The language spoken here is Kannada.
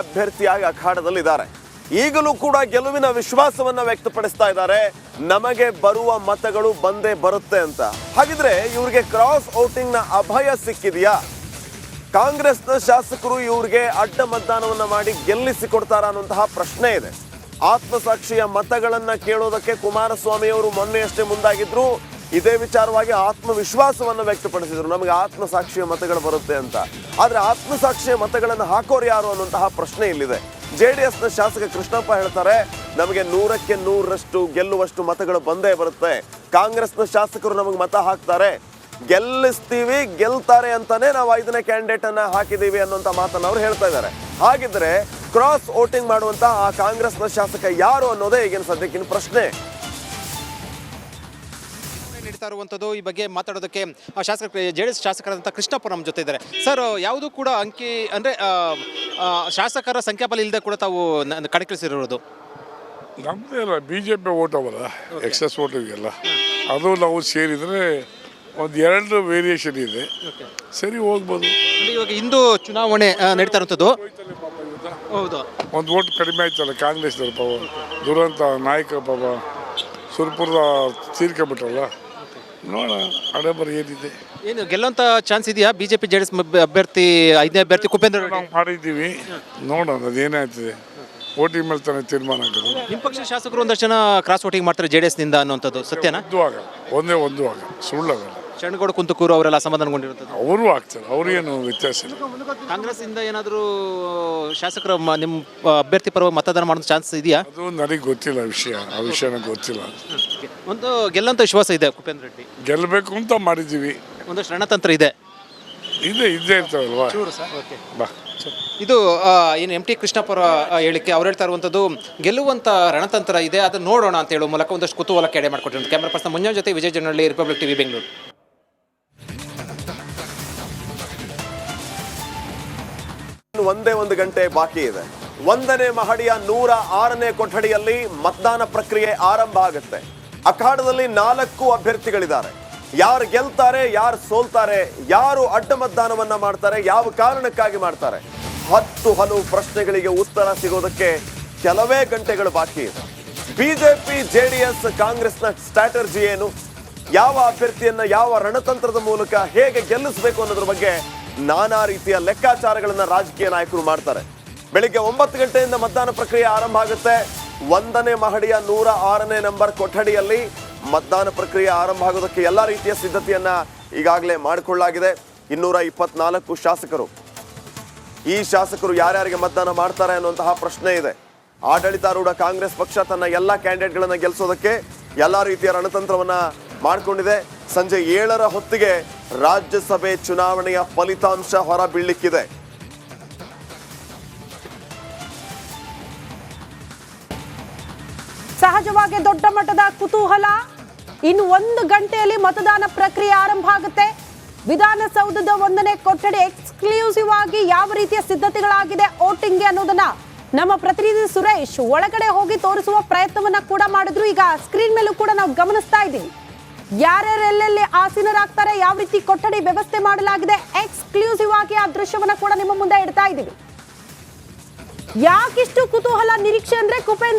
ಅಭ್ಯರ್ಥಿಯಾಗಿ ಅಖಾಡದಲ್ಲಿದ್ದಾರೆ. ಈಗಲೂ ಕೂಡ ಗೆಲುವಿನ ವಿಶ್ವಾಸವನ್ನ ವ್ಯಕ್ತಪಡಿಸ್ತಾ ಇದ್ದಾರೆ. ನಮಗೆ ಬರುವ ಮತಗಳು ಬಂದೇ ಬರುತ್ತೆ ಅಂತ. ಹಾಗಿದ್ರೆ ಇವ್ರಿಗೆ ಕ್ರಾಸ್ ವೋಟಿಂಗ್ ನ ಅಭಯ ಸಿಕ್ಕಿದೆಯಾ? ಕಾಂಗ್ರೆಸ್ನ ಶಾಸಕರು ಇವ್ರಿಗೆ ಅಡ್ಡ ಮತದಾನವನ್ನ ಮಾಡಿ ಗೆಲ್ಲಿಸಿಕೊಡ್ತಾರ ಅನ್ನುವಂತಹ ಪ್ರಶ್ನೆ ಇದೆ. ಆತ್ಮಸಾಕ್ಷಿಯ ಮತಗಳನ್ನ ಕೇಳೋದಕ್ಕೆ ಕುಮಾರಸ್ವಾಮಿ ಅವರು ಮೊನ್ನೆಯಷ್ಟೇ ಮುಂದಾಗಿದ್ರು. ಇದೇ ವಿಚಾರವಾಗಿ ಆತ್ಮವಿಶ್ವಾಸವನ್ನು ವ್ಯಕ್ತಪಡಿಸಿದ್ರು, ನಮಗೆ ಆತ್ಮಸಾಕ್ಷಿಯ ಮತಗಳು ಬರುತ್ತೆ ಅಂತ. ಆದ್ರೆ ಆತ್ಮಸಾಕ್ಷಿಯ ಮತಗಳನ್ನು ಹಾಕೋರು ಯಾರು ಅನ್ನುವಂತಹ ಪ್ರಶ್ನೆ ಇಲ್ಲಿದೆ. JDSನ ಶಾಸಕ ಕೃಷ್ಣಪ್ಪ ಹೇಳ್ತಾರೆ, ನಮಗೆ 100ಕ್ಕೆ 100ರಷ್ಟು ಗೆಲ್ಲುವಷ್ಟು ಮತಗಳು ಬಂದೇ ಬರುತ್ತೆ. ಕಾಂಗ್ರೆಸ್ನ ಶಾಸಕರು ನಮಗೆ ಮತ ಹಾಕ್ತಾರೆ, ಗೆಲ್ಲಿಸ್ತೀವಿ, ಗೆಲ್ತಾರೆ ಅಂತಾನೆ ನಾವು 5ನೇ ಕ್ಯಾಂಡಿಡೇಟ್ ಅನ್ನ ಹಾಕಿದೀವಿ ಅನ್ನುವಂತ ಮಾತನ್ನ ಅವ್ರು ಹೇಳ್ತಾ ಇದ್ದಾರೆ. ಹಾಗಿದ್ರೆ ಕ್ರಾಸ್ ವೋಟಿಂಗ್ ಮಾಡುವಂತ ಆ ಕಾಂಗ್ರೆಸ್ನ ಶಾಸಕ ಯಾರು ಅನ್ನೋದೇ ಈಗಿನ ಸದ್ಯಕ್ಕಿನ ಪ್ರಶ್ನೆ. ನಡೀತಾ ಇರುವಂಥದ್ದು ಈ ಬಗ್ಗೆ ಮಾತಾಡೋದಕ್ಕೆ JDS ಶಾಸಕರಾದಂಥ ಕೃಷ್ಣಪ್ಪ ನಮ್ಮ ಜೊತೆ ಇದ್ದಾರೆ. ಸರ್, ಯಾವುದು ಕೂಡ ಅಂಕಿ ಅಂದರೆ ಶಾಸಕರ ಸಂಖ್ಯಾಬಲ ಇಲ್ಲದೆ ಕೂಡ ತಾವು ಕಣಕ್ಕಿಳಿಸಿರೋದು? ನಮ್ಮದೇ ಅಲ್ಲ, BJP ಓಟ್ ಅವಲ್ಲ, ಎಕ್ಸಸ್ ಓಟ್ ಇದೆಯಲ್ಲ, ಅದು ನಾವು ಸೇರಿದರೆ ಒಂದು 2 ವೇರಿಯೇಷನ್ ಇದೆ, ಸರಿ ಹೋಗ್ಬೋದು. ಇವಾಗ ಇಂದು ಚುನಾವಣೆ ನಡೀತಾ ಇರುವಂಥದ್ದು, ಹೌದು, ಒಂದು ಓಟ್ ಕಡಿಮೆ ಆಯ್ತಲ್ಲ ಕಾಂಗ್ರೆಸ್ನವ್ರು, ಪಾಪ ದುರಂತ ನಾಯಕ ಪಾಪ ಸುರ್ಪುರದ ತೀರ್ಕೊಂಬಿಟ್ರಲ್ಲ, ನೋಡೋಣ ಹಣೆ ಬರ ಏನಿದೆ. ಏನು ಗೆಲ್ಲುವಂಥ ಚಾನ್ಸ್ ಇದೆಯಾ? BJP JDS ಅಭ್ಯರ್ಥಿ 5ನೇ ಅಭ್ಯರ್ಥಿ ಕುಪೇಂದ್ರ ನಾವು ಮಾಡಿದ್ದೀವಿ, ನೋಡೋಣ ಅದೇನಾಗ್ತದೆ. ವೋಟಿಂಗ್ ಮೇಲೆ ತಾನೇ ತೀರ್ಮಾನ ಆಗೋದು. ನಿಮ್ಮ ಪಕ್ಷ ಶಾಸಕರು ಒಂದಷ್ಟು ಜನ ಕ್ರಾಸ್ ವೋಟಿಂಗ್ ಮಾಡ್ತಾರೆ JDSನಿಂದ ಅನ್ನುವಂಥದ್ದು ಸತ್ಯನಾ? ಒಂದು ಆಗ ಸುಳ್ಳಾಗಲ್ಲ. ಶರಣಗೌಡ ಕುಂತಕೂರು ಅವರೆಲ್ಲ ಅಸಮಾಧಾನಗೊಂಡಿರುತ್ತದೆ. ಅವರು ಆಗ್ತಾರೆ, ಅವ್ರಿಗೇನು ವ್ಯತ್ಯಾಸ ಇಲ್ಲ. ಕಾಂಗ್ರೆಸ್ ಇಂದ ಏನಾದರೂ ಶಾಸಕರು ನಿಮ್ಮ ಅಭ್ಯರ್ಥಿ ಪರವಾಗಿ ಮತದಾನ ಮಾಡೋ ಚಾನ್ಸ್ ಇದೆಯಾ? ಅದು ನನಗೆ ಗೊತ್ತಿಲ್ಲ, ಆ ವಿಷಯ ನನಗೆ ಗೊತ್ತಿಲ್ಲ. ಒಂದು ಗೆಲ್ಲಂತ ವಿಶ್ವಾಸ ಇದೆ ಕುಪೇಂದ್ರ ರೆಡ್ಡಿ? ಗೆಲ್ಲಬೇಕು ಅಂತ ಮಾಡಿದ್ದೀವಿ. ಒಂದಷ್ಟು ರಣತಂತ್ರ ಇದೆ, ಇದ್ದೇ ಇರ್ತಾವಲ್ವಾ. ಬಾ, ಇದು ಏನು MT ಕೃಷ್ಣಪ್ಪ ಅವರ ಹೇಳಿಕೆ. ಅವ್ರು ಹೇಳ್ತಾ ಇರುವಂಥದ್ದು ಗೆಲ್ಲುವಂಥ ರಣತಂತ್ರ ಇದೆ, ಅದನ್ನು ನೋಡೋಣ ಅಂತ ಹೇಳೋ ಮೂಲಕ ಒಂದಷ್ಟು ಕುತೂಹಲಕ್ಕೆ ಎಡೆ ಮಾಡಿಕೊಟ್ಟಿರೋದು. ಕ್ಯಾಮರಾ ಪರ್ಸನ್ ಮುಂಜಾನೆ ಜೊತೆ ವಿಜಯ್ ಜನಹಳ್ಳಿ, ರಿಪಬ್ಲಿಕ್ TV, ಬೆಂಗಳೂರು. ಒಂದೇ 1 ಗಂಟೆ ಬಾಕಿ ಇದೆ. 1ನೇ ಮಹಡಿಯ 106ನೇ ಕೊಠಡಿಯಲ್ಲಿ ಮತದಾನ ಪ್ರಕ್ರಿಯೆ ಆರಂಭ ಆಗುತ್ತೆ. ಅಖಾಡದಲ್ಲಿ 4 ಅಭ್ಯರ್ಥಿಗಳಿದ್ದಾರೆ. ಯಾರು ಗೆಲ್ತಾರೆ, ಯಾರು ಸೋಲ್ತಾರೆ, ಯಾರು ಅಡ್ಡ ಮತದಾನವನ್ನ ಮಾಡ್ತಾರೆ, ಯಾವ ಕಾರಣಕ್ಕಾಗಿ ಮಾಡ್ತಾರೆ, 10 ಹಲವು ಪ್ರಶ್ನೆಗಳಿಗೆ ಉತ್ತರ ಸಿಗೋದಕ್ಕೆ ಕೆಲವೇ ಗಂಟೆಗಳು ಬಾಕಿ ಇದೆ. BJP JDS ಕಾಂಗ್ರೆಸ್ನ ಸ್ಟ್ರಾಟರ್ಜಿ ಏನು, ಯಾವ ಅಭ್ಯರ್ಥಿಯನ್ನ ಯಾವ ರಣತಂತ್ರದ ಮೂಲಕ ಹೇಗೆ ಗೆಲ್ಲಿಸಬೇಕು ಅನ್ನೋದ್ರ ಬಗ್ಗೆ ನಾನಾ ರೀತಿಯ ಲೆಕ್ಕಾಚಾರಗಳನ್ನ ರಾಜಕೀಯ ನಾಯಕರು ಮಾಡ್ತಾರೆ. ಬೆಳಿಗ್ಗೆ 9 ಗಂಟೆಯಿಂದ ಮತದಾನ ಪ್ರಕ್ರಿಯೆ ಆರಂಭ ಆಗುತ್ತೆ. 1ನೇ ಮಹಡಿಯ 106ನೇ ನಂಬರ್ ಕೊಠಡಿಯಲ್ಲಿ ಮತದಾನ ಪ್ರಕ್ರಿಯೆ ಆರಂಭ ಆಗೋದಕ್ಕೆ ಎಲ್ಲ ರೀತಿಯ ಸಿದ್ಧತೆಯನ್ನ ಈಗಾಗಲೇ ಮಾಡಿಕೊಳ್ಳಲಾಗಿದೆ. 224 ಶಾಸಕರು, ಈ ಶಾಸಕರು ಯಾರ್ಯಾರಿಗೆ ಮತದಾನ ಮಾಡ್ತಾರೆ ಅನ್ನುವಂತಹ ಪ್ರಶ್ನೆ ಇದೆ. ಆಡಳಿತಾರೂಢ ಕಾಂಗ್ರೆಸ್ ಪಕ್ಷ ತನ್ನ ಎಲ್ಲ ಕ್ಯಾಂಡಿಡೇಟ್ಗಳನ್ನ ಗೆಲ್ಲಿಸೋದಕ್ಕೆ ಎಲ್ಲ ರೀತಿಯ ರಣತಂತ್ರವನ್ನ ಮಾಡಿಕೊಂಡಿದೆ. ಸಂಜೆ 7ರ ಹೊತ್ತಿಗೆ ರಾಜ್ಯಸಭೆ ಚುನಾವಣೆಯ ಫಲಿತಾಂಶ ಹೊರಬೀಳಲಿಕ್ಕಿದೆ. ಸಹಜವಾಗಿ ದೊಡ್ಡ ಮಟ್ಟದ ಕುತೂಹಲ. ಇನ್ನು 1 ಗಂಟೆಯಲ್ಲಿ ಮತದಾನ ಪ್ರಕ್ರಿಯೆ ಆರಂಭ ಆಗುತ್ತೆ. ವಿಧಾನಸೌಧದ 1ನೇ ಕೊಠಡಿ ಎಕ್ಸ್ಕ್ಲೂಸಿವ್ ಆಗಿ ಯಾವ ರೀತಿಯ ಸಿದ್ಧತೆಗಳಾಗಿದೆ ವೋಟಿಂಗ್ಗೆ ಅನ್ನೋದನ್ನ ನಮ್ಮ ಪ್ರತಿನಿಧಿ ಸುರೇಶ್ ಒಳಗಡೆ ಹೋಗಿ ತೋರಿಸುವ ಪ್ರಯತ್ನವನ್ನ ಕೂಡ ಮಾಡಿದ್ರು. ಈಗ ಸ್ಕ್ರೀನ್ ಮೇಲೂ ಕೂಡ ನಾವು ಗಮನಿಸ್ತಾ ಇದ್ದೀವಿ ಯಾರ್ಯಾರೆಲ್ಲೆಲ್ಲಿ ಆಸೀನರಾಗ್ತಾರೆ, ಯಾವ ರೀತಿ ಕೊಠಡಿ ವ್ಯವಸ್ಥೆ ಮಾಡಲಾಗಿದೆ. ಎಕ್ಸ್ಕ್ಲೂಸಿವ್ ಆಗಿ ಆ ದೃಶ್ಯವನ್ನ ಕೂಡ ನಿಮ್ಮ ಮುಂದೆ ಇಡ್ತಾ ಇದ್ದೀವಿ. ಯಾಕಿಷ್ಟು ಕುತೂಹಲ, ನಿರೀಕ್ಷೆ ಅಂದ್ರೆ ಕುಪೇಂದ್ರ